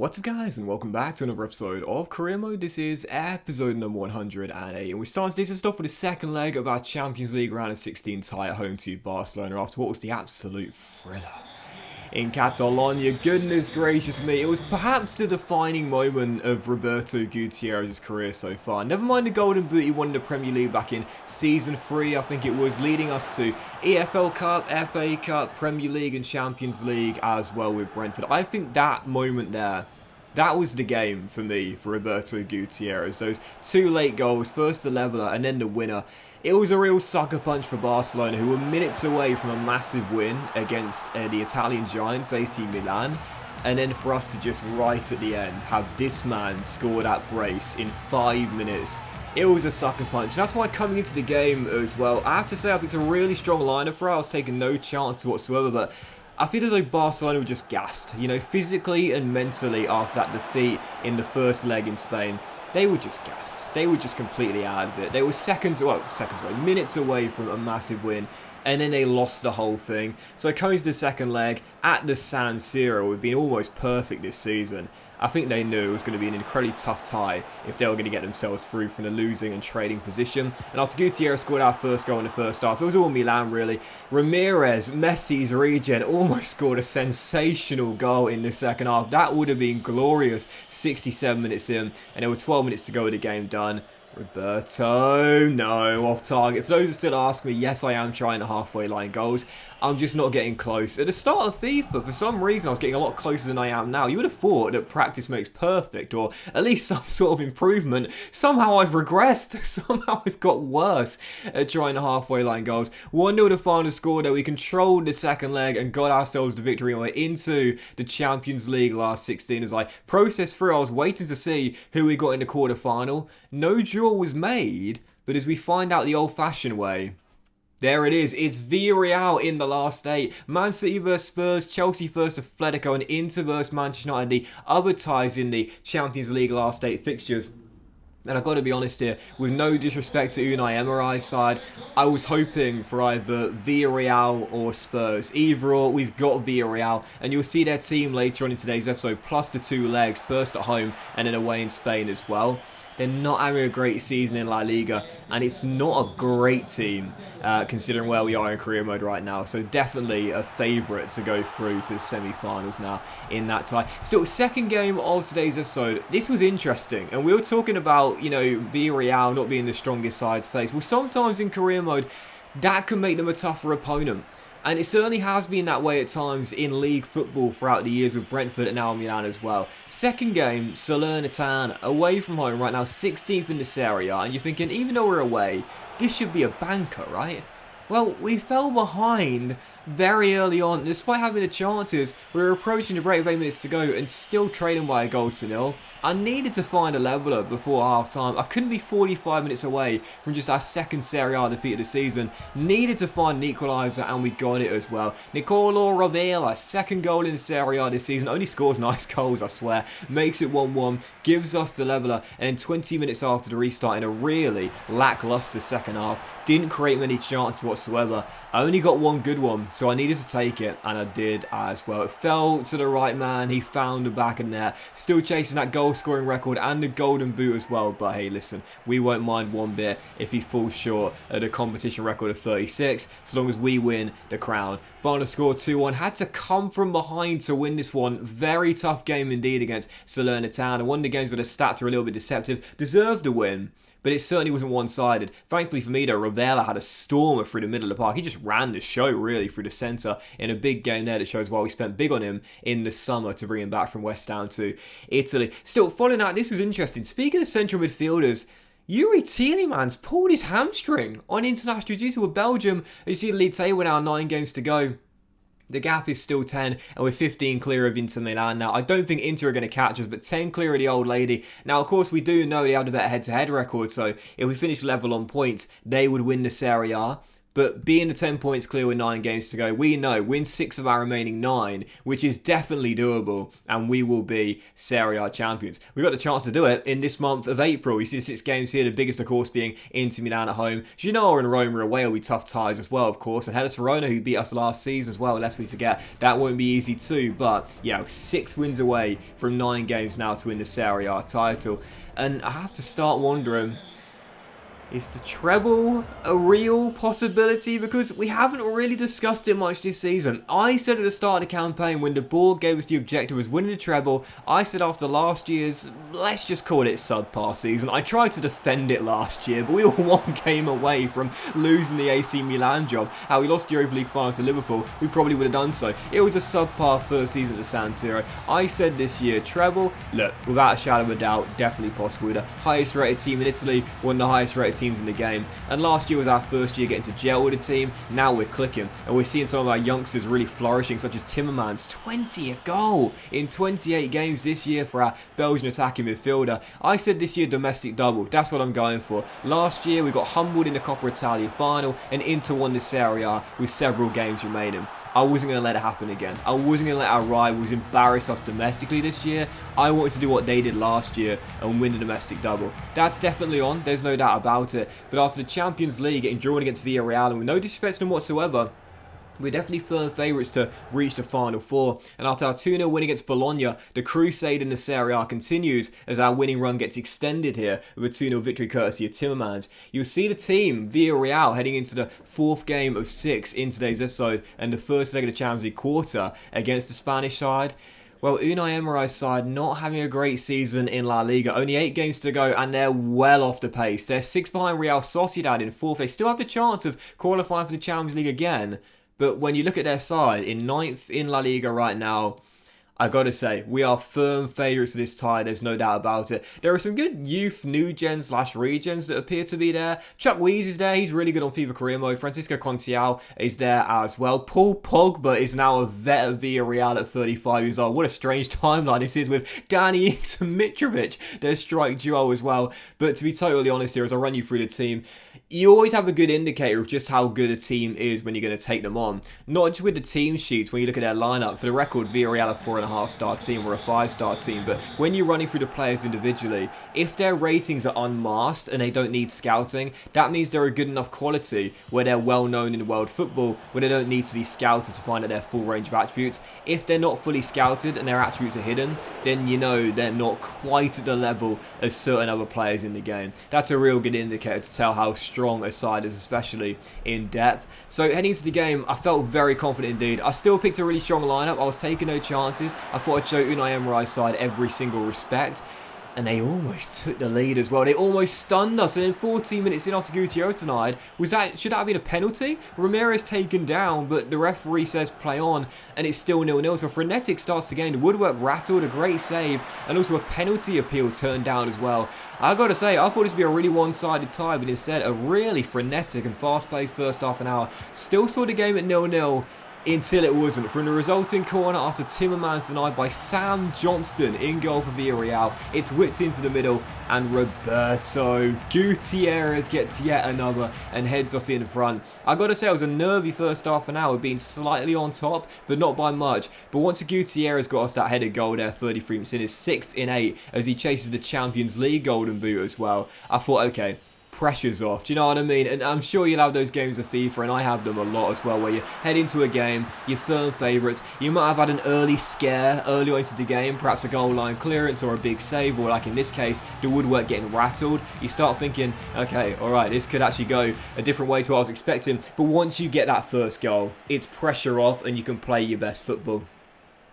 What's up guys, and welcome back to another episode of Career Mode. This is episode number 108, and we're starting to do some stuff for the second leg of our Champions League round of 16 tie at home to Barcelona after what was the absolute thriller in Catalonia. Goodness gracious me, it was perhaps the defining moment of Roberto Gutierrez's career so far. Never mind the Golden Boot he won in the Premier League back in Season 3, I think it was, leading us to EFL Cup, FA Cup, Premier League and Champions League as well with Brentford. I think that moment there, that was the game for me, for Roberto Gutierrez. Those two late goals, first the leveller and then the winner. It was a real sucker punch for Barcelona, who were minutes away from a massive win against the Italian giants, AC Milan. And then for us to just right at the end have this man score that brace in 5 minutes. It was a sucker punch. That's why coming into the game as well, I have to say I think it's a really strong lineup for us. I was taking no chance whatsoever, but I feel as though Barcelona were just gassed, you know, physically and mentally after that defeat in the first leg in Spain. They were just gassed. They were just completely out of it. They were minutes away from a massive win, and then they lost the whole thing. So coming to the second leg at the San Siro, we've been almost perfect this season. I think they knew it was going to be an incredibly tough tie if they were going to get themselves through from the losing and trading position. And after Gutierrez scored our first goal in the first half, it was all Milan really. Ramirez, Messi's regen, almost scored a sensational goal in the second half. That would have been glorious 67 minutes in, and there were 12 minutes to go with the game done. Roberto, no, off target. For those who still ask me, yes, I am trying the halfway line goals. I'm just not getting close. At the start of FIFA, for some reason, I was getting a lot closer than I am now. You would have thought that practice makes perfect, or at least some sort of improvement. Somehow I've regressed. Somehow I've got worse at trying the halfway line goals. 1-0 the final score, though. We controlled the second leg and got ourselves the victory on into the Champions League last 16. As I processed through, I was waiting to see who we got in the quarter-final. No draw was made, but as we find out the old-fashioned way, there it is. It's Villarreal in the last 8. Man City vs Spurs, Chelsea versus Atletico, and Inter vs Manchester United, the other ties in the Champions League last 8 fixtures. And I've got to be honest here, with no disrespect to Unai Emery's side, I was hoping for either Villarreal or Spurs. Either or, we've got Villarreal, and you'll see their team later on in today's episode, plus the 2 legs, first at home and then away in Spain as well. They're not having a great season in La Liga, and it's not a great team considering where we are in career mode right now. So definitely a favourite to go through to the semi-finals now in that tie. Still, second game of today's episode. This was interesting, and we were talking about, you know, Villarreal not being the strongest side to face. Well, sometimes in career mode, that can make them a tougher opponent. And it certainly has been that way at times in league football throughout the years with Brentford and now Milan as well. Second game, Salernitana, away from home right now, 16th in the Serie A, and you're thinking, even though we're away, this should be a banker, right? Well, we fell behind very early on. Despite having the chances, we were approaching the break with 8 minutes to go and still trailing by a goal to nil. I needed to find a leveller before half-time. I couldn't be 45 minutes away from just our second Serie A defeat of the season. Needed to find an equaliser, and we got it as well. Roberto, second goal in Serie A this season. Only scores nice goals, I swear. Makes it 1-1, gives us the leveller, and then 20 minutes after the restart in a really lacklustre second half. Didn't create many chances whatsoever. I only got one good one, so I needed to take it, and I did as well. It fell to the right man. He found the back of net. Still chasing that goal-scoring record and the golden boot as well. But hey, listen, we won't mind one bit if he falls short at a competition record of 36, as long as we win the crown. Final score 2-1. Had to come from behind to win this one. Very tough game indeed against Salernitana. One of the games where the stats are a little bit deceptive. Deserved the win, but it certainly wasn't one-sided. Thankfully for me, though, Roberto had a stormer through the middle of the park. He just ran the show, really, through the centre in a big game there that shows why we spent big on him in the summer to bring him back from West Ham to Italy. Still, following that, this was interesting. Speaking of central midfielders, Yuri Tielemans pulled his hamstring on international duty with Belgium. As you see the league table now, 9 games to go. The gap is still 10, and we're 15 clear of Inter Milan now. I don't think Inter are going to catch us, but 10 clear of the old lady. Now, of course, we do know they have a better head-to-head record, so if we finish level on points, they would win the Serie A. But being the 10 points clear with 9 games to go, we know win 6 of our remaining 9, which is definitely doable, and we will be Serie A champions. We got the chance to do it in this month of April. You see the 6 games here, the biggest of course being Inter Milan at home. Genoa and Roma away will be tough ties as well, of course, and Hellas Verona, who beat us last season as well, lest we forget, that won't be easy too. But yeah, 6 wins away from 9 games now to win the Serie A title. And I have to start wondering, is the treble a real possibility? Because we haven't really discussed it much this season. I said at the start of the campaign, when the board gave us the objective as winning the treble, I said after last year's, let's just call it subpar season, I tried to defend it last year, but we were 1 game away from losing the AC Milan job. How we lost the Europa League final to Liverpool, we probably would have done so. It was a subpar first season at San Siro. I said this year, treble, look, without a shadow of a doubt, definitely possible. We're the highest rated team in Italy, one of the highest rated teams in the game, and last year was our first year getting to gel with the team. Now we're clicking, and we're seeing some of our youngsters really flourishing, such as Timmermans' 20th goal in 28 games this year for our Belgian attacking midfielder. I said this year domestic double, that's what I'm going for. Last year we got humbled in the Coppa Italia final, and Inter won the Serie A with several games remaining. I wasn't going to let it happen again. I wasn't going to let our rivals embarrass us domestically this year. I wanted to do what they did last year and win the domestic double. That's definitely on, there's no doubt about it. But after the Champions League getting drawn against Villarreal, and with no disrespect to them whatsoever, we're definitely firm favourites to reach the Final Four. And after our 2-0 win against Bologna, the crusade in the Serie A continues as our winning run gets extended here with a 2-0 victory courtesy of Timmermans. You'll see the team, Villarreal, heading into the 4th game of 6 in today's episode and the first leg of the Champions League quarter against the Spanish side. Well, Unai Emery's side not having a great season in La Liga. Only 8 games to go and they're well off the pace. They're 6 behind Real Sociedad in 4th. They still have the chance of qualifying for the Champions League again. But when you look at their side, in 9th in La Liga right now, I gotta say, we are firm favourites of this tie, there's no doubt about it. There are some good youth, new gen / regens that appear to be there. Chuck Weeze is there, he's really good on FIFA career mode. Francisco Conceição is there as well. Paul Pogba is now a vet of Villarreal at 35 years old. What a strange timeline this is with Danny Ings and Mitrovic, their strike duo as well. But to be totally honest here, as I run you through the team, you always have a good indicator of just how good a team is when you're going to take them on. Not just with the team sheets when you look at their lineup. For the record, Villarreal are 4.5-star team, we're a 5-star team. But when you're running through the players individually, if their ratings are unmasked and they don't need scouting, that means they're a good enough quality where they're well known in world football, where they don't need to be scouted to find out their full range of attributes. If they're not fully scouted and their attributes are hidden, then you know they're not quite at the level as certain other players in the game. That's a real good indicator to tell how strong a side is, especially in depth. So heading into the game, I felt very confident indeed. I still picked a really strong lineup. I was taking no chances. I thought I'd show Unai Emery's side every single respect. And they almost took the lead as well. They almost stunned us. And then 14 minutes in after Gutierrez denied, should that have been a penalty? Ramirez taken down, but the referee says play on, and it's still 0-0. So Frenetic starts the game. The woodwork rattled, a great save, and also a penalty appeal turned down as well. I gotta say, I thought this would be a really one-sided tie, but instead a really frenetic and fast-paced first half an hour. Still saw the game at 0-0. Until it wasn't. From the resulting corner after Timmermans denied by Sam Johnston in goal for Villarreal, it's whipped into the middle and Roberto Gutierrez gets yet another and heads us in front. I gotta say, it was a nervy first half an hour, being slightly on top, but not by much. But once Gutierrez got us that headed goal there, 33 minutes in, his 6th in 8, as he chases the Champions League Golden Boot as well, I thought, okay, pressure's off, do you know what I mean? And I'm sure you'll have those games of FIFA, and I have them a lot as well, where you head into a game, you're firm favourites, you might have had an early scare early on into the game, perhaps a goal line clearance or a big save, or like in this case, the woodwork getting rattled. You start thinking, okay, alright, this could actually go a different way to what I was expecting. But once you get that first goal, it's pressure off and you can play your best football.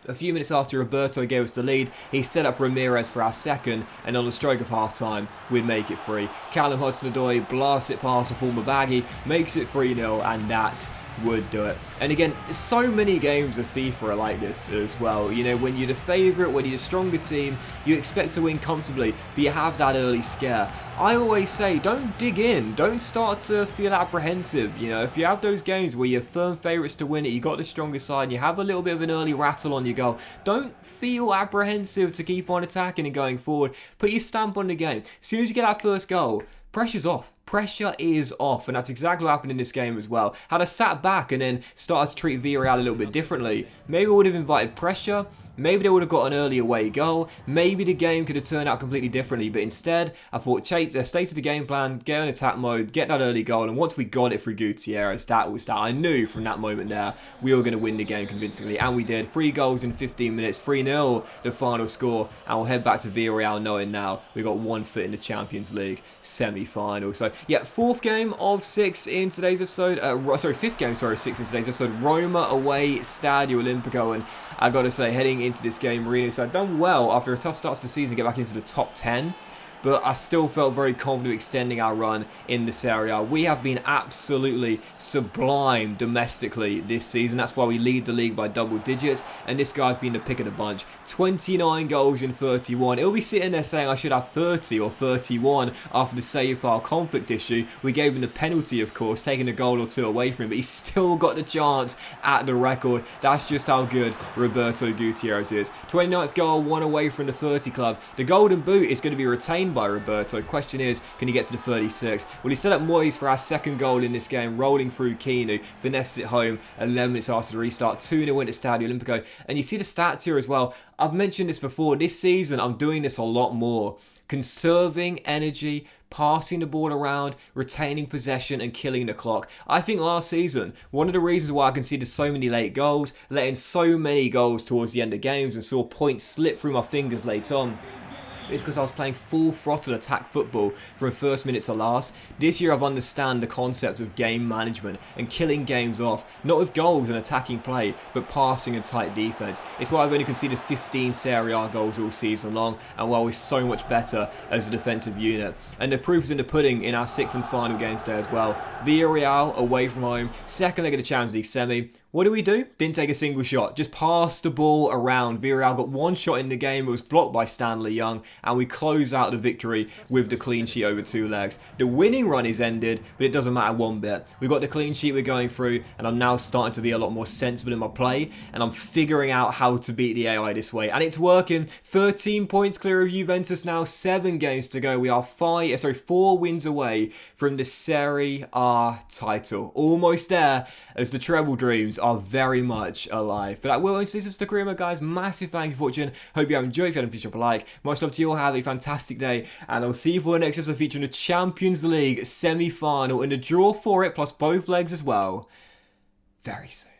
A few minutes after Roberto gave us the lead, he set up Ramirez for our second, and on the stroke of half-time, we'd make it 3. Callum Hudson-Odoi blasts it past the former baggy, makes it 3-0, and that would do it. And again, so many games of FIFA are like this as well. You know, when you're the favourite, when you're the stronger team, you expect to win comfortably, but you have that early scare. I always say, don't dig in, don't start to feel apprehensive. You know, if you have those games where you're firm favourites to win it, you got the stronger side, and you have a little bit of an early rattle on your goal, don't feel apprehensive to keep on attacking and going forward. Put your stamp on the game. As soon as you get that first goal, pressure's off. pressure is off, and that's exactly what happened in this game as well. Had I sat back and then started to treat Villarreal a little bit differently, maybe I would have invited pressure. Maybe they would have got an early away goal. Maybe the game could have turned out completely differently. But instead, I thought, stay to the game plan, get in attack mode, get that early goal. And once we got it through Gutierrez, that was that. I knew from that moment there, we were going to win the game convincingly. And we did. 3 goals in 15 minutes. 3-0, the final score. And we'll head back to Villarreal knowing now we got 1 foot in the Champions League semi-final. So, yeah, 4th game of 6 in today's episode. 5th game, 6 in today's episode. Roma away, Stadio Olimpico. And I got to say, heading into this game, Mourinho had done well after a tough start to the season to get back into the top 10. But I still felt very confident extending our run in the Serie A. We have been absolutely sublime domestically this season. That's why we lead the league by double digits. And this guy's been the pick of the bunch. 29 goals in 31. He'll be sitting there saying I should have 30 or 31 after the save file conflict issue. We gave him the penalty, of course, taking a goal or 2 away from him. But he's still got the chance at the record. That's just how good Roberto Gutierrez is. 29th goal, 1 away from the 30 club. The golden boot is going to be retained by Roberto. Question is, can he get to the 36? Well, he set up Moyes for our 2nd goal in this game, rolling through Kinu, finessed it home 11 minutes after the restart, 2-0 win at Stadio Olimpico. And you see the stats here as well. I've mentioned this before. This season, I'm doing this a lot more. Conserving energy, passing the ball around, retaining possession and killing the clock. I think last season, one of the reasons why I conceded so many late goals, letting so many goals towards the end of games and saw points slip through my fingers late on, it's because I was playing full throttle attack football from first minute to last. This year I've understand the concept of game management and killing games off, not with goals and attacking play, but passing and tight defense. It's why I've only conceded 15 Serie A goals all season long, and why we're so much better as a defensive unit. And the proof is in the pudding in our 6th and final game today as well. Villarreal away from home, 2nd leg of the Champions League semi. What did we do? Didn't take a single shot. Just passed the ball around. Villarreal got 1 shot in the game. It was blocked by Stanley Young. And we close out the victory with the clean sheet over 2 legs. The winning run is ended, but it doesn't matter one bit. We've got the clean sheet we're going through. And I'm now starting to be a lot more sensible in my play. And I'm figuring out how to beat the AI this way. And it's working. 13 points clear of Juventus now. 7 games to go. We are 4 wins away from the Serie A title. Almost there, as the treble dreams are very much alive. But that will end today's episode of Career, guys. Massive thank you for watching. Hope you have enjoyed. If you haven't, please drop a like. Much love to you all. Have a fantastic day. And I'll see you for the next episode featuring the Champions League semi-final and the draw for it, plus both legs as well, very soon.